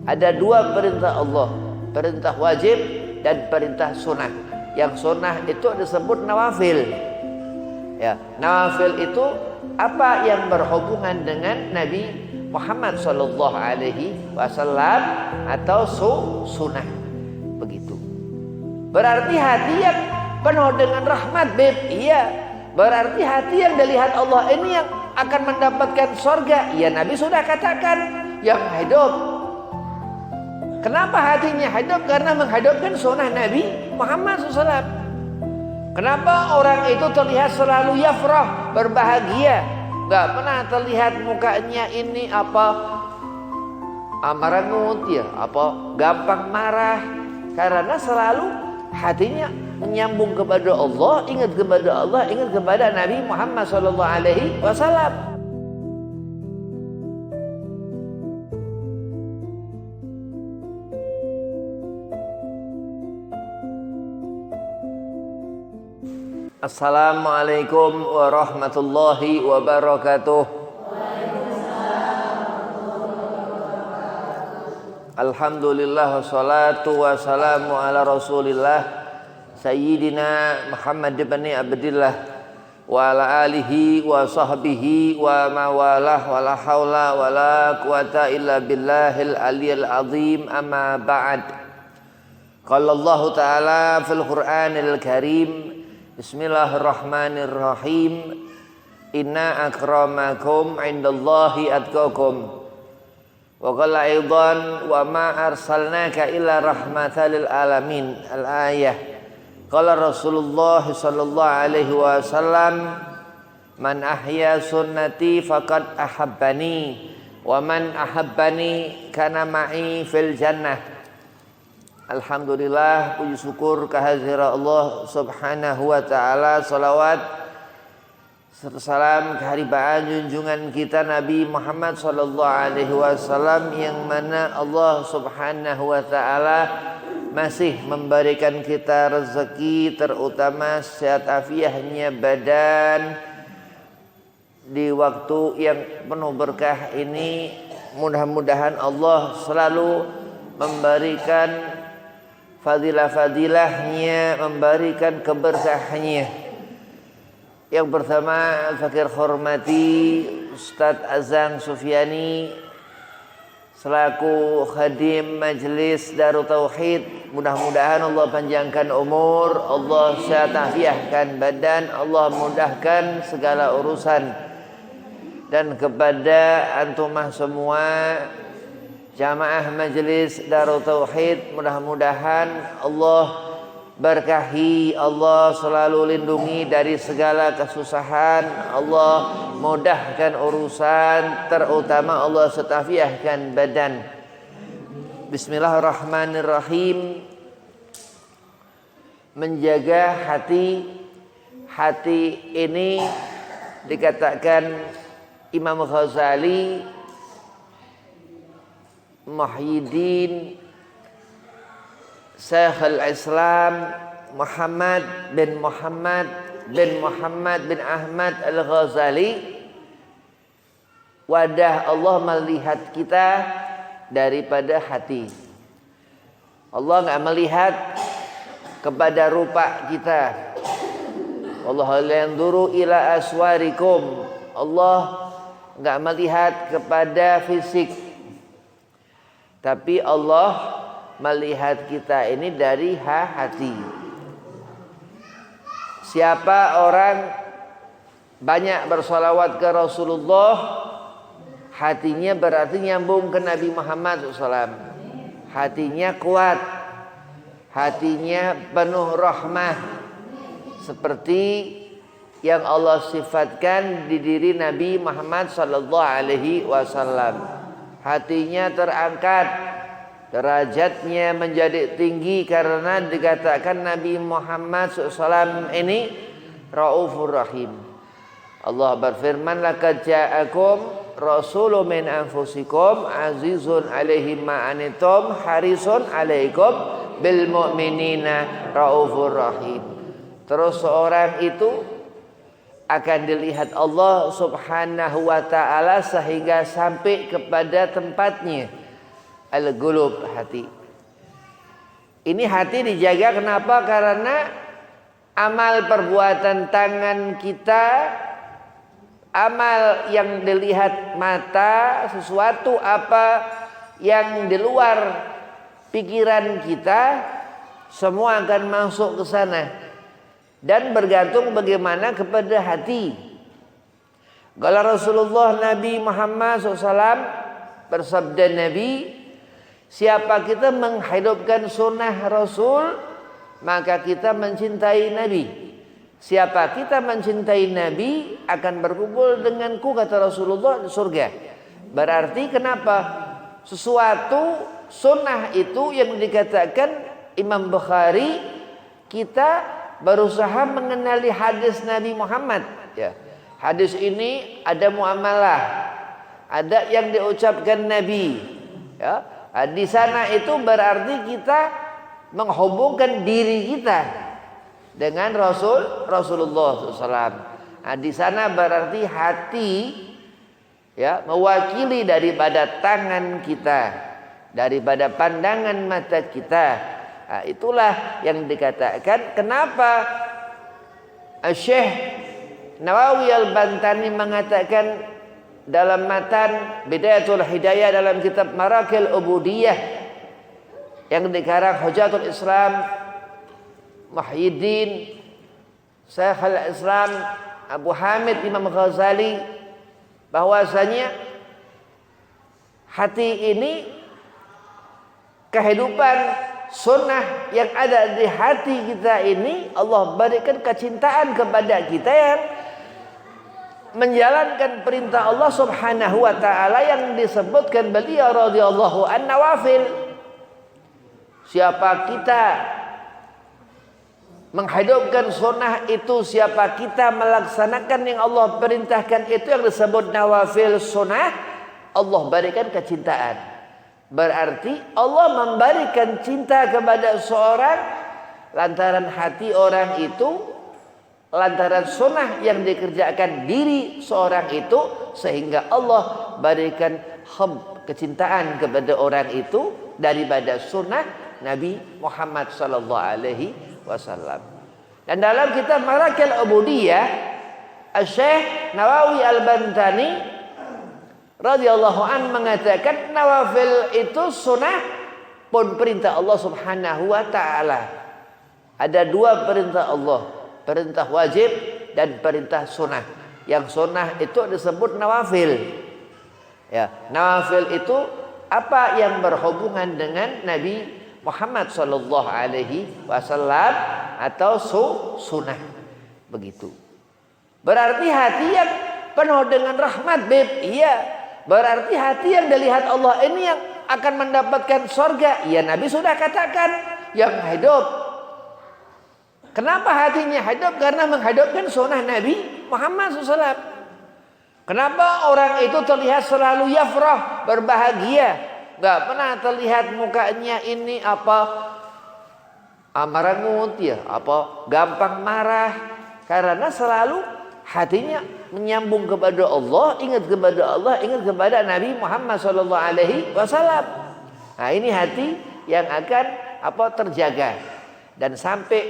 Ada dua perintah Allah, perintah wajib dan perintah sunnah. Yang sunnah itu disebut nawafil. Ya, nawafil itu apa yang berhubungan dengan Nabi Muhammad sallallahu alaihi wasallam atau sunnah. Begitu. Berarti hati yang penuh dengan rahmat, Beb. Iya. Berarti hati yang dilihat Allah ini yang akan mendapatkan surga. Ya, Nabi sudah katakan yang hidup. Kenapa hatinya hidup? Karena menghidupkan sunnah Nabi Muhammad SAW. Kenapa orang itu terlihat selalu yafrah, berbahagia, nggak pernah terlihat mukanya ini apa amarangut ya, apa gampang marah? Karena selalu hatinya menyambung kepada Allah, ingat kepada Allah, ingat kepada Nabi Muhammad SAW. Assalamualaikum warahmatullahi wabarakatuh. Alhamdulillah wassalatu wassalamu ala rasulillah Sayyidina Muhammad ibn Abdillah wa ala alihi wa sahbihi wa mawalah wa la hawla wa la quwata illa billahil aliyil azim, amma ba'd. Qala Allah ta'ala fil Qur'anil Karim, Bismillahirrahmanirrahim. Inna akramakum indallahi atqakum. Wa qala aidan wa ma arsalnaka illa rahmatan lil alamin. Al-ayah. Qala Rasulullah sallallahu alaihi wasallam, man ahya sunnati faqad ahabbani wa man ahabbani kana ma'i fil jannah. Alhamdulillah, puji syukur kehadirat Allah subhanahu wa ta'ala. Salawat serta salam keharibaan junjungan kita Nabi Muhammad sallallahu alaihi wasallam, yang mana Allah subhanahu wa ta'ala masih memberikan kita rezeki, terutama sehat afiahnya badan di waktu yang penuh berkah ini. Mudah-mudahan Allah selalu memberikan fadilah-fadilahnya, memberikan keberkahnya. Yang pertama, fakir hormati Ustadz Azang Sufyani selaku khadim Majelis Darut Tauhid. Mudah-mudahan Allah panjangkan umur, Allah sehat afiahkan badan, Allah mudahkan segala urusan. Dan kepada antumah semua jamaah Majelis Darut Tauhid, mudah-mudahan Allah berkahi, Allah selalu lindungi dari segala kesusahan, Allah mudahkan urusan, terutama Allah setafiahkan badan. Bismillahirrahmanirrahim. Menjaga hati ini dikatakan Imam Ghazali Muhyiddin Syekhul Islam Muhammad bin Ahmad Al-Ghazali, wadah Allah melihat kita daripada hati. Allah enggak melihat kepada rupa kita. Allah la yanzuru ila aswarikum. Allah enggak melihat kepada fisik. Tapi Allah melihat kita ini dari hati. Siapa orang banyak bersolawat ke Rasulullah, hatinya berarti nyambung ke Nabi Muhammad SAW. Hatinya kuat, hatinya penuh rahmah, seperti yang Allah sifatkan di diri Nabi Muhammad SAW. Hatinya terangkat, derajatnya menjadi tinggi karena dikatakan Nabi Muhammad SAW ini Raufur Rahim. Allah berfirman, laqad ja'akum rasulun min anfusikum azizun 'alaihi ma anittum harisun 'alaikum bil mu'minina Raufur Rahim. Terus seorang itu akan dilihat Allah subhanahu wa ta'ala sehingga sampai kepada tempatnya. Al-qulub, hati. Ini hati dijaga kenapa? Karena amal perbuatan tangan kita, amal yang dilihat mata, sesuatu apa yang di luar pikiran kita, semua akan masuk ke sana. Dan bergantung bagaimana kepada hati. Kalau Rasulullah Nabi Muhammad SAW bersabda Nabi, siapa kita menghidupkan sunnah Rasul, maka kita mencintai Nabi. Siapa kita mencintai Nabi akan berkumpul denganku, kata Rasulullah, di surga. Berarti kenapa? Sesuatu sunnah itu yang dikatakan Imam Bukhari, kita berusaha mengenali hadis Nabi Muhammad. Ya. Hadis ini ada muamalah, ada yang diucapkan Nabi. Ya. Di sana itu berarti kita menghubungkan diri kita dengan Rasulullah SAW. Di sana berarti hati, ya, mewakili daripada tangan kita, daripada pandangan mata kita. Itulah yang dikatakan kenapa Syekh Nawawi Al-Bantani mengatakan dalam matan Bidayatul Hidayah dalam kitab Marakil Ubudiyah yang dikarang Hujatul Islam Muhyiddin Syekh Al-Islam Abu Hamid Imam Ghazali, bahwasanya hati ini kehidupan sunnah yang ada di hati kita ini, Allah berikan kecintaan kepada kita yang menjalankan perintah Allah Subhanahu wa taala yang disebutkan beliau radhiyallahu an nawafil. Siapa kita menghidupkan sunnah itu, siapa kita melaksanakan yang Allah perintahkan itu yang disebut nawafil sunnah, Allah berikan kecintaan. Berarti Allah memberikan cinta kepada seorang lantaran hati orang itu, lantaran sunnah yang dikerjakan diri seorang itu, sehingga Allah berikan kecintaan kepada orang itu daripada sunnah Nabi Muhammad sallallahu alaihi wasallam. Dan dalam kitab Marakil Ubudiyah, Syekh Nawawi Al-Bantani radhiyallahu an mengatakan nawafil itu sunnah pun perintah Allah Subhanahu wa taala. Ada dua perintah Allah, perintah wajib dan perintah sunnah. Yang sunnah itu disebut nawafil. Ya, nawafil itu apa yang berhubungan dengan Nabi Muhammad sallallahu alaihi wasallam atau sunnah. Begitu. Berarti hati yang penuh dengan rahmat, beb. Iya. Berarti hati yang dilihat Allah ini yang akan mendapatkan surga. Ya, Nabi sudah katakan yang hidup. Kenapa hatinya hidup? Karena menghidupkan sunnah Nabi Muhammad SAW. Kenapa orang itu terlihat selalu yafrah, berbahagia, nggak pernah terlihat mukanya ini amarangut, ya, gampang marah, karena selalu hatinya menyambung kepada Allah, ingat kepada Allah, ingat kepada Nabi Muhammad sallallahu alaihi wasallam. Nah, ini hati yang akan terjaga, dan sampai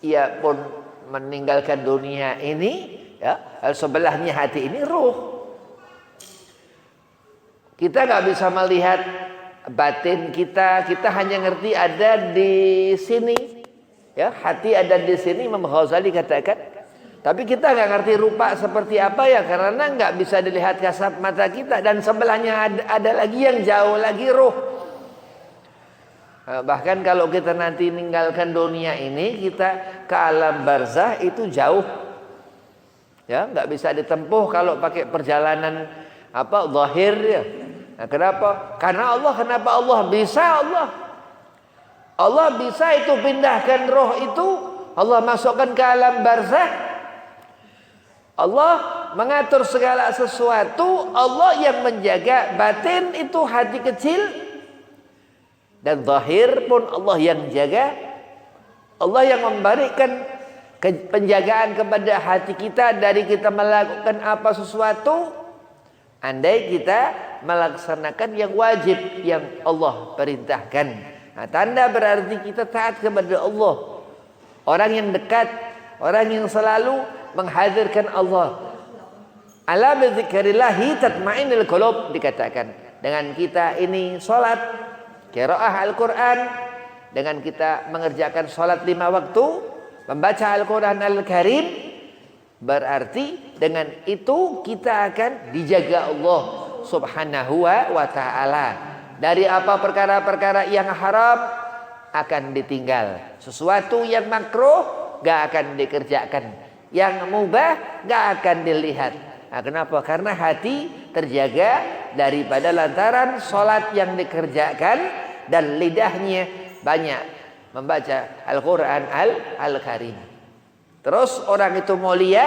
ia pun meninggalkan dunia ini, ya, sebelahnya hati ini ruh. Kita nggak bisa melihat batin kita hanya ngerti ada di sini, ya, hati ada di sini. Imam Ghazali katakan. Tapi kita nggak ngerti rupa seperti apa, ya, karena nggak bisa dilihat kasat mata kita, dan sebelahnya ada lagi yang jauh lagi, ruh. Bahkan kalau kita nanti meninggalkan dunia ini, kita ke alam barzah itu jauh, ya, nggak bisa ditempuh kalau pakai perjalanan zahir, ya. Nah, kenapa? Karena Allah, kenapa Allah bisa? Allah bisa itu pindahkan roh itu, Allah masukkan ke alam barzah. Allah mengatur segala sesuatu. Allah yang menjaga batin itu hati kecil, dan zahir pun Allah yang jaga. Allah yang memberikan penjagaan kepada hati kita dari kita melakukan apa sesuatu. Andai kita melaksanakan yang wajib yang Allah perintahkan. Nah, tanda berarti kita taat kepada Allah. Orang yang dekat, orang yang selalu menghadirkan Allah. Ala bidzikrillahi tatma'innul qulub, dikatakan dengan kita ini salat, qiraah Al-Qur'an, dengan kita mengerjakan salat 5 waktu, membaca Al-Qur'an Al-Karim, berarti dengan itu kita akan dijaga Allah Subhanahu wa ta'ala dari apa perkara-perkara yang haram akan ditinggal, sesuatu yang makruh gak akan dikerjakan, yang mubah gak akan dilihat. Nah, kenapa? Karena hati terjaga daripada lantaran sholat yang dikerjakan dan lidahnya banyak membaca Al-Quran Al-Karim. Terus orang itu mulia,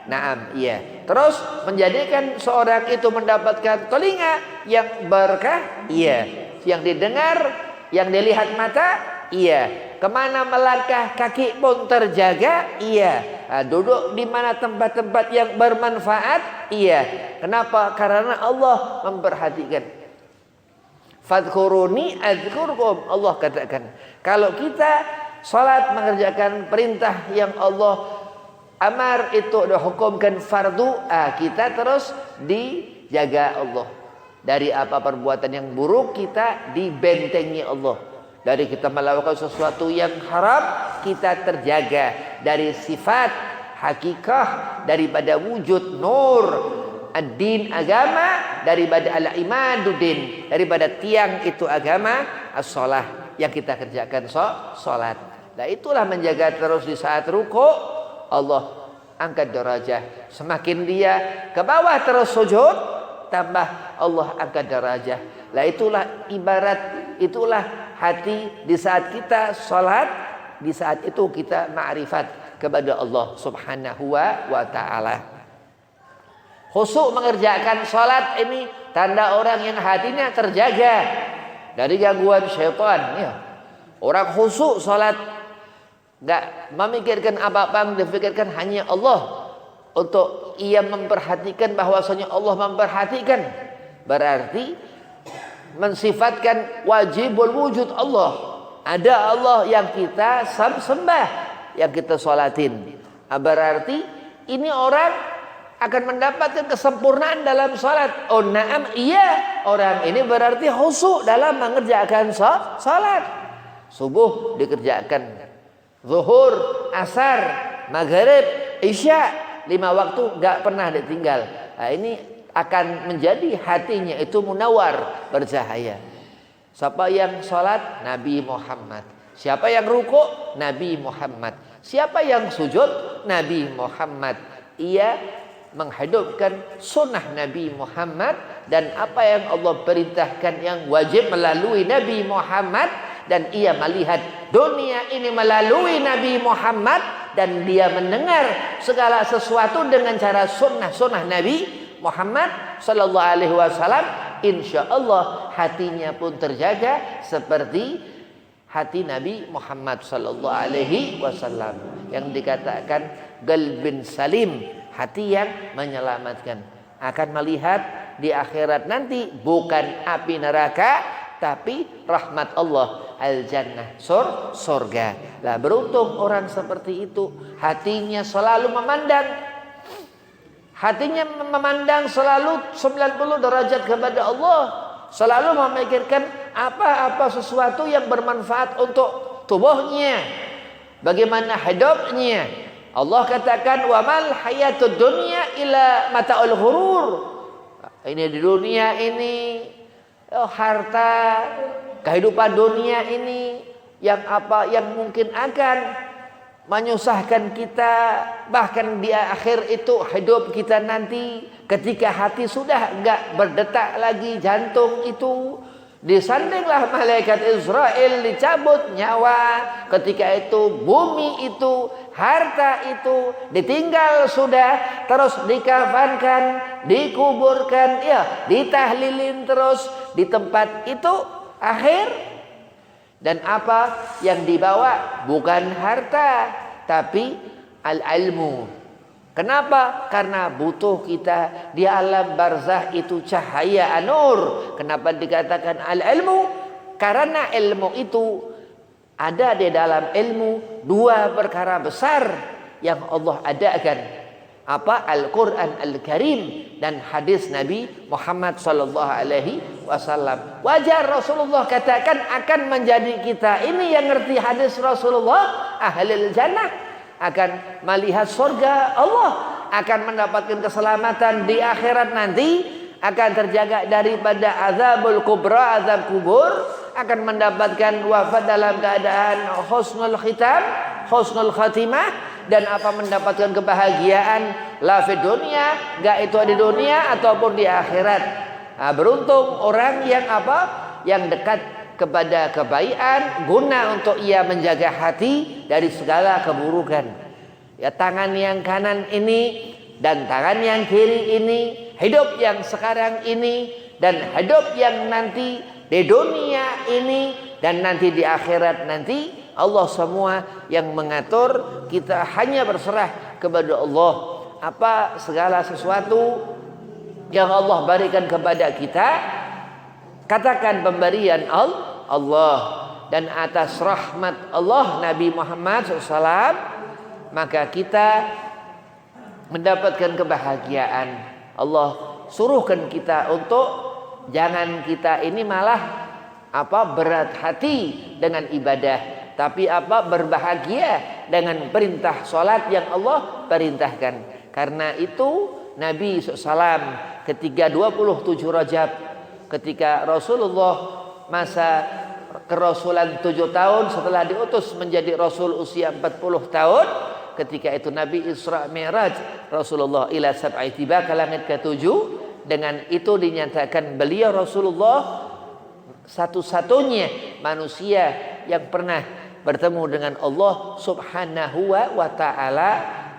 naam, iya. Terus menjadikan seorang itu mendapatkan telinga yang berkah, iya. Yang didengar, yang dilihat mata, iya. Kemana melangkah kaki pun terjaga, iya. Nah, duduk di mana tempat-tempat yang bermanfaat, iya. Kenapa? Karena Allah memperhatikan. Fadhkuruni adzkurkum, Allah katakan. Kalau kita salat mengerjakan perintah yang Allah amar, itu dihukumkan fardu, kita terus dijaga Allah. Dari apa perbuatan yang buruk kita dibentengi Allah. Dari kita melakukan sesuatu yang haram kita terjaga. Dari sifat hakikah, daripada wujud nur ad-din agama, daripada al-imaduddin, daripada tiang itu agama as-shalah yang kita kerjakan salat. Nah, itulah menjaga terus di saat ruku Allah angkat derajat. Semakin dia ke bawah terus sujud, tambah Allah angkat derajat. Nah, itulah ibarat, itulah hati di saat kita salat, di saat itu kita ma'rifat kepada Allah Subhanahu wa ta'ala. Khusyuk mengerjakan salat ini tanda orang yang hatinya terjaga dari gangguan syaitan, ya. Orang khusyuk salat, enggak memikirkan apa-apa, dipikirkan hanya Allah. Untuk ia memperhatikan bahwasanya Allah memperhatikan, berarti mensifatkan wajibul wujud Allah. Ada Allah yang kita sembah, yang kita sholatin. Berarti ini orang akan mendapatkan kesempurnaan dalam sholat. Oh na'am, iya, orang ini berarti khusyuk dalam mengerjakan sholat. Subuh dikerjakan, zuhur, asar, maghrib, isya, 5 waktu gak pernah ditinggal. Nah, ini akan menjadi hatinya itu munawar, bercahaya. Siapa yang sholat? Nabi Muhammad. Siapa yang ruku? Nabi Muhammad. Siapa yang sujud? Nabi Muhammad. Ia menghidupkan sunnah Nabi Muhammad dan apa yang Allah perintahkan yang wajib melalui Nabi Muhammad, dan ia melihat dunia ini melalui Nabi Muhammad, dan dia mendengar segala sesuatu dengan cara sunnah Nabi Muhammad sallallahu alaihi wasallam. Insyaallah hatinya pun terjaga seperti hati Nabi Muhammad sallallahu alaihi wasallam yang dikatakan qalbin salim, hati yang menyelamatkan. Akan melihat di akhirat nanti bukan api neraka, tapi rahmat Allah, al-jannah, surga. Lah beruntung orang seperti itu, hatinya selalu memandang, hatinya memandang selalu 90 derajat kepada Allah, selalu memikirkan apa-apa sesuatu yang bermanfaat untuk tubuhnya, bagaimana hidupnya. Allah katakan wa mal hayatud dunya illa mata'ul ghurur. Ini di dunia ini, harta, kehidupan dunia ini yang mungkin akan menyusahkan kita, bahkan di akhir itu hidup kita nanti ketika hati sudah enggak berdetak lagi jantung itu, disandinglah malaikat Israel, dicabut nyawa. Ketika itu bumi itu, harta itu ditinggal sudah, terus dikafankan, dikuburkan, ya, ditahlilin terus di tempat itu akhir. Dan apa yang dibawa bukan harta, tapi al-ilmu, Kenapa? Karena butuh kita di alam barzah itu cahaya anur. Kenapa dikatakan al-ilmu? Karena ilmu itu ada di dalam ilmu dua perkara besar yang Allah adakan. Apa? Al-Quran Al-Karim dan hadis Nabi Muhammad sallallahu alaihi wasallam. Wajar Rasulullah katakan akan menjadi kita ini yang ngerti hadis Rasulullah ahlul jannah, akan melihat surga Allah, akan mendapatkan keselamatan di akhirat nanti, akan terjaga daripada azabul kubra, azab kubur, akan mendapatkan wafat dalam keadaan husnul khitam, husnul khatimah, dan apa mendapatkan kebahagiaan la fi dunia, enggak itu di dunia ataupun di akhirat. Nah, beruntung orang yang apa? Yang dekat kepada kebaikan, guna untuk ia menjaga hati dari segala keburukan. Ya, tangan yang kanan ini dan tangan yang kiri ini, hidup yang sekarang ini dan hidup yang nanti di dunia ini dan nanti di akhirat nanti, Allah semua yang mengatur. Kita hanya berserah kepada Allah. Apa segala sesuatu yang Allah berikan kepada kita, katakan pemberian Allah, dan atas rahmat Allah Nabi Muhammad SAW, maka kita mendapatkan kebahagiaan. Allah suruhkan kita untuk jangan kita ini malah apa berat hati dengan ibadah, tapi apa berbahagia dengan perintah salat yang Allah perintahkan. Karena itu Nabi SAW ketika 27 Rajab, ketika Rasulullah masa kerasulan 7 tahun setelah diutus menjadi Rasul usia 40 tahun, ketika itu Nabi Isra Mi'raj Rasulullah ila sab'i tiba ke langit ke-7. Dengan itu dinyatakan beliau Rasulullah satu-satunya manusia yang pernah bertemu dengan Allah subhanahu wa ta'ala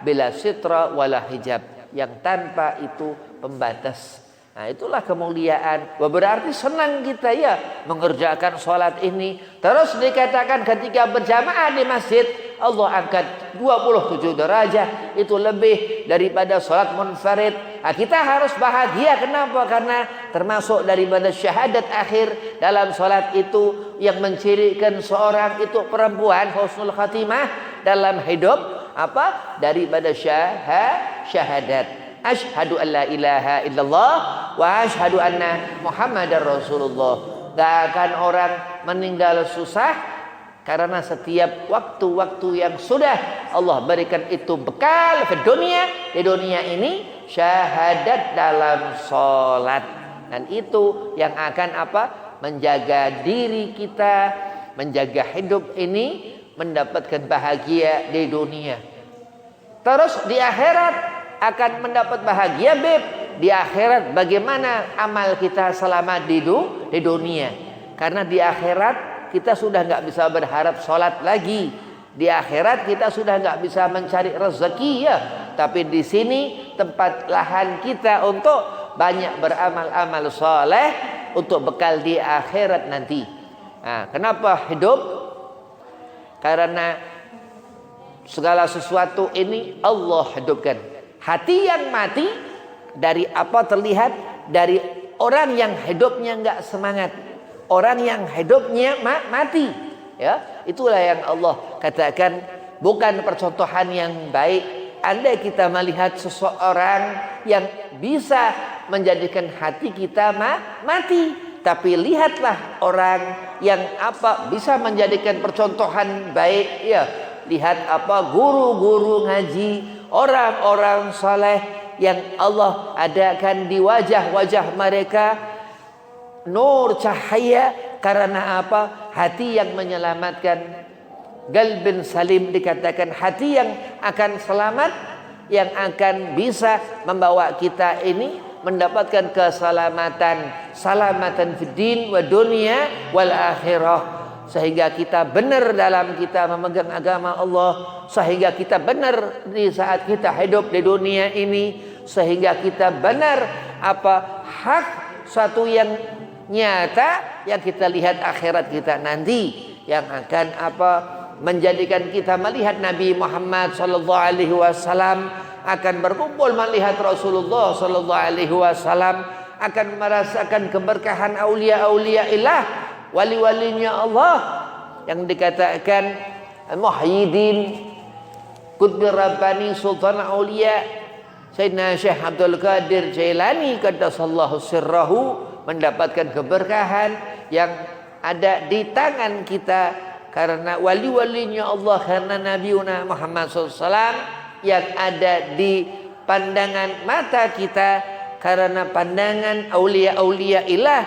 bila sitra wala hijab, yang tanpa itu pembatas. Nah, itulah kemuliaan. Berarti senang kita ya mengerjakan sholat ini. Terus dikatakan ketika berjamaah di masjid, Allah angkat 27 derajat. Itu lebih daripada sholat munfarid. Nah, kita harus bahagia. Kenapa? Karena termasuk daripada syahadat akhir dalam sholat itu yang mencirikan seorang itu perempuan husnul khatimah dalam hidup apa? Daripada syahadat. Asyhadu an la ilaha illallah wa asyhadu anna Muhammadar Rasulullah. Gak akan orang meninggal susah karena setiap waktu-waktu yang sudah Allah berikan itu bekal ke dunia, di dunia ini syahadat dalam sholat. Dan itu yang akan apa? Menjaga diri kita, menjaga hidup ini mendapatkan bahagia di dunia. Terus di akhirat akan mendapat bahagia di akhirat. Bagaimana amal kita selama di dunia? Karena di akhirat kita sudah nggak bisa berharap sholat lagi. Di akhirat kita sudah nggak bisa mencari rezeki ya. Tapi di sini tempat lahan kita untuk banyak beramal-amal soleh untuk bekal di akhirat nanti. Nah, kenapa hidup? Karena segala sesuatu ini Allah hidupkan. Hati yang mati dari apa terlihat? Dari orang yang hidupnya enggak semangat, orang yang hidupnya mati. Ya, itulah yang Allah katakan bukan percontohan yang baik. Andai kita melihat seseorang yang bisa menjadikan hati kita mati, tapi lihatlah orang yang apa bisa menjadikan percontohan baik. Ya, lihat apa guru-guru ngaji, orang-orang saleh yang Allah adakan di wajah-wajah mereka nur cahaya. Karena apa? Hati yang menyelamatkan. Galbin salim dikatakan hati yang akan selamat, yang akan bisa membawa kita ini mendapatkan keselamatan, salamatan fid din wa dunya wal akhirah. Sehingga kita benar dalam kita memegang agama Allah, sehingga kita benar di saat kita hidup di dunia ini, sehingga kita benar apa hak suatu yang nyata yang kita lihat akhirat kita nanti, yang akan apa menjadikan kita melihat Nabi Muhammad sallallahu alaihi wasallam akan berkumpul melihat Rasulullah sallallahu alaihi wasallam, akan merasakan keberkahan aulia-aulia ilah, wali-walinya Allah yang dikatakan Muhyiddin Qutbur Rabbani Sultan Aulia Sayyidina Syekh Abdul Qadir Jailani qaddasallahu sirrahu, mendapatkan keberkahan yang ada di tangan kita karena wali-walinya Allah, karena Nabiuna Muhammad SAW, yang ada di pandangan mata kita karena pandangan aulia-aulia ilah,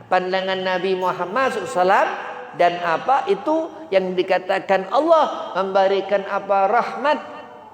pandangan Nabi Muhammad SAW. Dan apa itu yang dikatakan Allah memberikan apa rahmat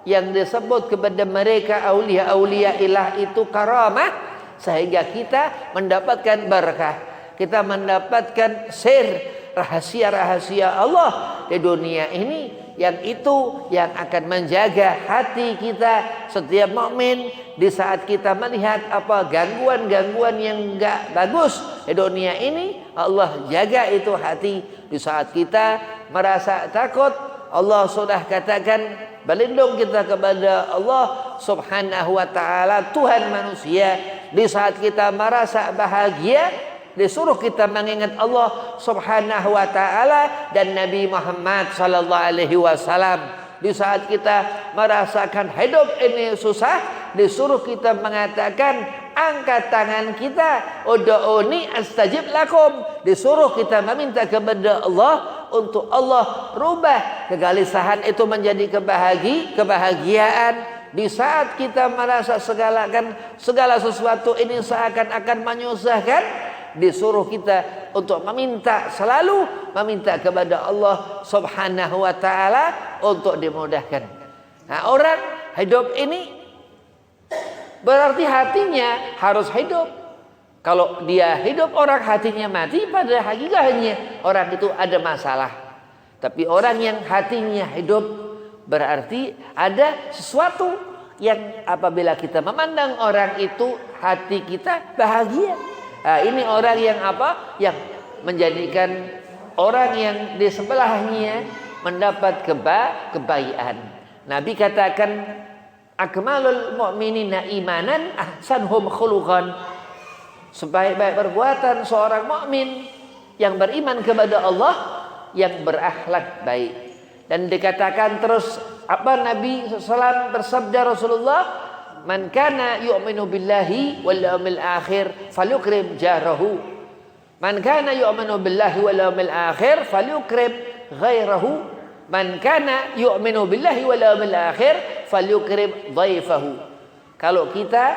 yang disebut kepada mereka aulia-aulia ilah itu karamah, sehingga kita mendapatkan berkah, kita mendapatkan sir rahasia-rahasia Allah di dunia ini, yang itu yang akan menjaga hati kita setiap mukmin di saat kita melihat apa gangguan-gangguan yang enggak bagus di dunia ini. Allah jaga itu hati. Di saat kita merasa takut, Allah sudah katakan berlindung kita kepada Allah Subhanahu wa taala, Tuhan manusia. Di saat kita merasa bahagia, disuruh kita mengingat Allah Subhanahu wa taala dan Nabi Muhammad sallallahu alaihi wasallam. Di saat kita merasakan hidup ini susah, disuruh kita mengatakan angkat tangan kita, ud'uni astajib lakum. Disuruh kita meminta kepada Allah untuk Allah rubah kegelisahan itu menjadi kebahagiaan. Di saat kita merasa segala sesuatu ini seakan-akan menyusahkan, disuruh kita untuk selalu meminta kepada Allah Subhanahu wa taala untuk dimudahkan. Nah, orang hidup ini berarti hatinya harus hidup. Kalau dia hidup, orang hatinya mati, pada hakikatnya orang itu ada masalah. Tapi orang yang hatinya hidup berarti ada sesuatu yang apabila kita memandang orang itu, hati kita bahagia. Nah, ini orang yang apa? Yang menjadikan orang yang di sebelahnya mendapat kebaikan. Nabi katakan, akmalul mu'minina imanan ahsanhum khuluqan. Sebaik-baik perbuatan seorang mukmin yang beriman kepada Allah, yang berakhlak baik. Dan dikatakan terus apa Nabi SAW bersabda, Rasulullah, man kana yu'minu billahi wal yawmil akhir falyukrim jarahu. Man kana yu'minu billahi wal yawmil akhir falyukrim ghairahu. Man kana yu'minu billahi wal yawmil akhir falyukrim dhaifahu. Kalau kita,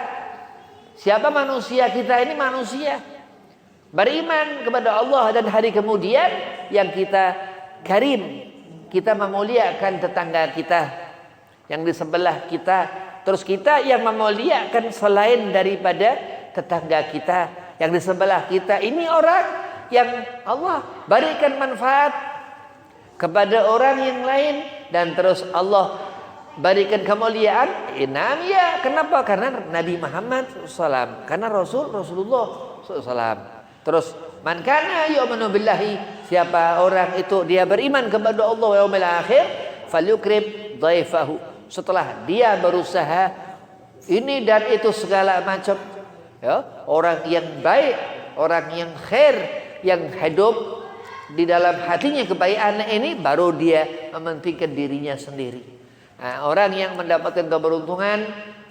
siapa manusia? Kita ini manusia beriman kepada Allah dan hari kemudian, yang kita karim, kita memuliakan tetangga kita yang di sebelah kita. Terus kita yang memuliakan selain daripada tetangga kita yang di sebelah kita. Ini orang yang Allah berikan manfaat kepada orang yang lain, dan terus Allah berikan kemuliaan. Inam ya, kenapa? Karena Nabi Muhammad SAW, karena Rasulullah SAW. Terus man kana yu'minu billahi, siapa orang itu dia beriman kepada Allah wa yaumil akhir, falyukrim dhaifahu. Setelah dia berusaha ini dan itu segala macam, ya, orang yang baik, orang yang khair, yang hidup di dalam hatinya kebaikan ini, baru dia mementingkan dirinya sendiri. Nah, orang yang mendapatkan keberuntungan,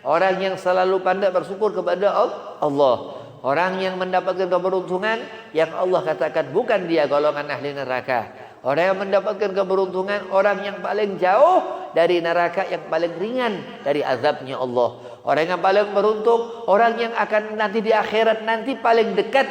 orang yang selalu pandai bersyukur kepada Allah, orang yang mendapatkan keberuntungan yang Allah katakan bukan dia golongan ahli neraka. Orang yang mendapatkan keberuntungan, orang yang paling jauh dari neraka, yang paling ringan dari azabnya Allah. Orang yang paling beruntung, orang yang akan nanti di akhirat nanti paling dekat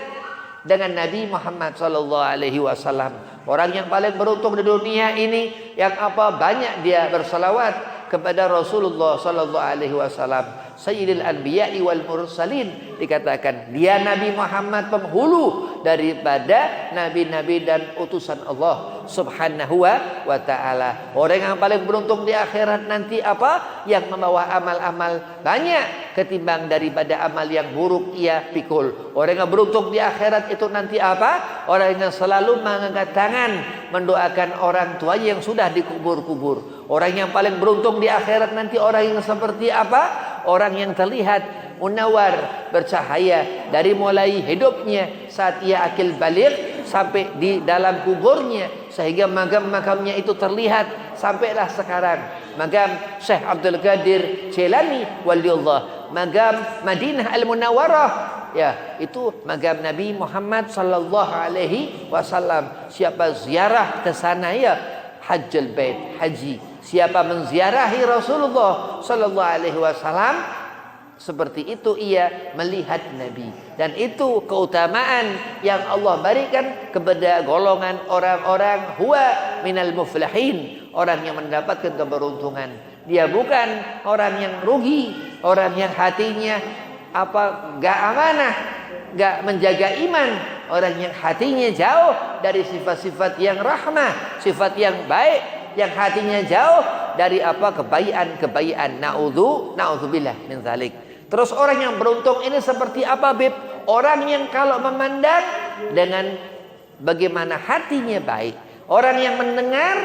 dengan Nabi Muhammad SAW. Orang yang paling beruntung di dunia ini, yang apa banyak dia bersalawat kepada Rasulullah SAW. sayyidil anbiya'i wal mursalin, dikatakan dia Nabi Muhammad penghulu daripada nabi-nabi dan utusan Allah subhanahu wa ta'ala. Orang yang paling beruntung di akhirat nanti apa? Yang membawa amal-amal banyak ketimbang daripada amal yang buruk ia pikul. Orang yang beruntung di akhirat itu nanti apa? Orang yang selalu mengangkat tangan mendoakan orang tua yang sudah dikubur-kubur. Orang yang paling beruntung di akhirat nanti orang yang seperti apa? Orang yang terlihat munawar, bercahaya dari mulai hidupnya saat ia akil baligh sampai di dalam kuburnya, sehingga makam-makamnya itu terlihat sampailah sekarang. Makam Syekh Abdul Qadir Jailani waliullah, makam Madinah Al-Munawwarah, ya, itu makam Nabi Muhammad sallallahu alaihi wasallam. Siapa ziarah ke sana ya hajjal bait, haji. Siapa menziarahi Rasulullah sallallahu alaihi wasallam, seperti itu ia melihat Nabi. Dan itu keutamaan yang Allah berikan kepada golongan orang-orang huwa minal muflihin, orang yang mendapatkan keberuntungan. Dia bukan orang yang rugi, orang yang hatinya gak amanah, gak menjaga iman, orang yang hatinya jauh dari sifat-sifat yang rahmah, sifat yang baik, yang hatinya jauh dari kebaikan. Na'udzubillah min dzalik. Terus orang yang beruntung ini seperti apa, Bib? Orang yang kalau memandang dengan bagaimana hatinya baik. Orang yang mendengar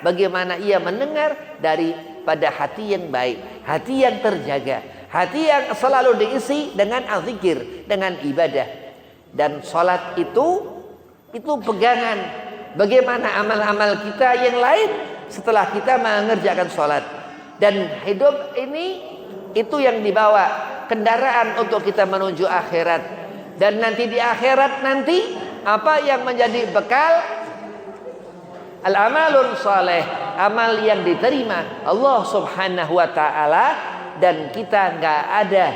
bagaimana ia mendengar daripada hati yang baik, hati yang terjaga, hati yang selalu diisi dengan al-zikir, dengan ibadah. Dan salat itu pegangan bagaimana amal-amal kita yang lain setelah kita mengerjakan salat. Dan hidup ini itu yang dibawa kendaraan untuk kita menuju akhirat. Dan nanti di akhirat nanti apa yang menjadi bekal? Al-amalun saleh, amal yang diterima Allah subhanahu wa ta'ala. Dan kita nggak ada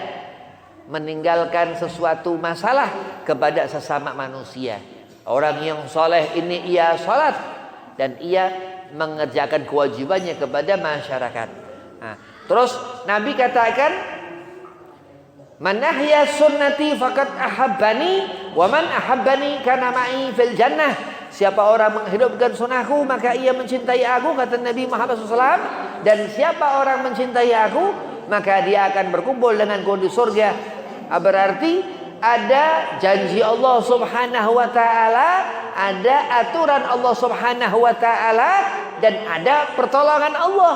meninggalkan sesuatu masalah kepada sesama manusia. Orang yang soleh ini ia salat dan ia mengerjakan kewajibannya kepada masyarakat. Nah, terus Nabi katakan, man ahya sunnati faqad ahabbani wa man ahabbani kana ma'i fil jannah. Siapa orang menghidupkan sunnahku maka ia mencintai aku, kata Nabi Muhammad SAW. Dan siapa orang mencintai aku maka dia akan berkumpul denganku di surga. Berarti ada janji Allah subhanahu wa ta'ala, ada aturan Allah subhanahu wa ta'ala, dan ada pertolongan Allah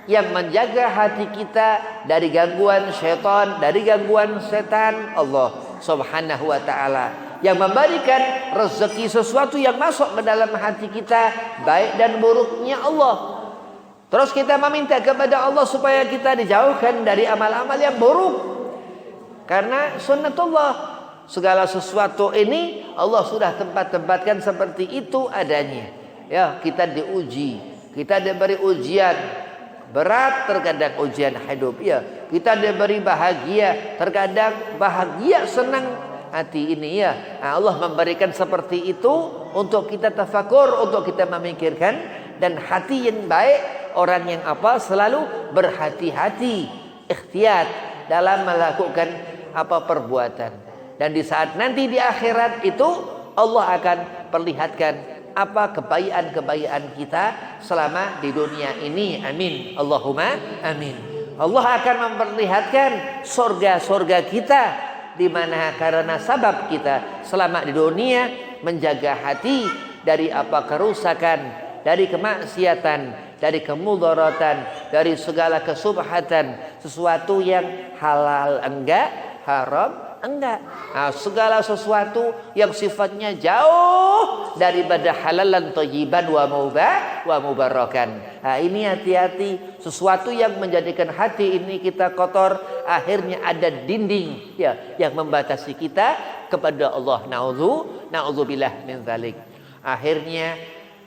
yang menjaga hati kita dari gangguan syaitan, dari gangguan setan. Allah subhanahu wa ta'ala yang memberikan rezeki sesuatu yang masuk ke dalam hati kita, baik dan buruknya Allah. Terus kita meminta kepada Allah supaya kita dijauhkan dari amal-amal yang buruk. Karena sunnatullah, segala sesuatu ini Allah sudah tempatkan seperti itu adanya. Ya, kita diuji, kita diberi ujian berat, terkadang ujian hidup. Ya, kita diberi bahagia, terkadang bahagia senang hati ini. Ya, nah, Allah memberikan seperti itu untuk kita tafakur, untuk kita memikirkan. Dan hati yang baik, orang yang selalu berhati-hati, ikhtiyat dalam melakukan perbuatan. Dan di saat nanti di akhirat itu Allah akan perlihatkan apa kebaikan-kebaikan kita selama di dunia ini. Amin. Allahumma amin. Allah akan memperlihatkan surga-surga kita, di mana karena sabab kita selama di dunia menjaga hati dari kerusakan, dari kemaksiatan, dari kemudaratan, dari segala kesubhatan, sesuatu yang halal enggak, haram enggak. Nah, segala sesuatu yang sifatnya jauh daripada halalan thayyiban wa mubarakan. Nah, ini hati-hati, sesuatu yang menjadikan hati ini kita kotor, akhirnya ada dinding ya yang membatasi kita kepada Allah. Na'udzubillah min dzalik. Akhirnya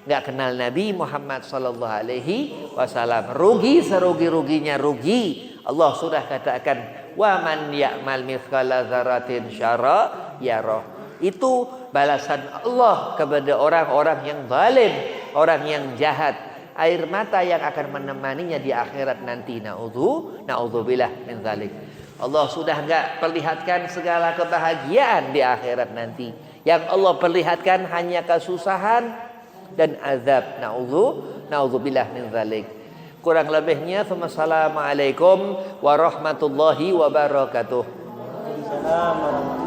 nggak kenal Nabi Muhammad sallallahu alaihi wasallam. Rugi serugi-ruginya rugi. Allah sudah katakan, wa man ya'mal mithqala dzarratin syarra yarah. Itu balasan Allah kepada orang-orang yang zalim, orang yang jahat. Air mata yang akan menemaninya di akhirat nanti. Na'udzubillah min dzalik. Allah sudah enggak perlihatkan segala kebahagiaan di akhirat nanti. Yang Allah perlihatkan hanya kesusahan dan azab. Na'udzubillah min zalik. Kurang lebihnya, assalamualaikum warahmatullahi wabarakatuh. Waalaikumsalam warahmatullahi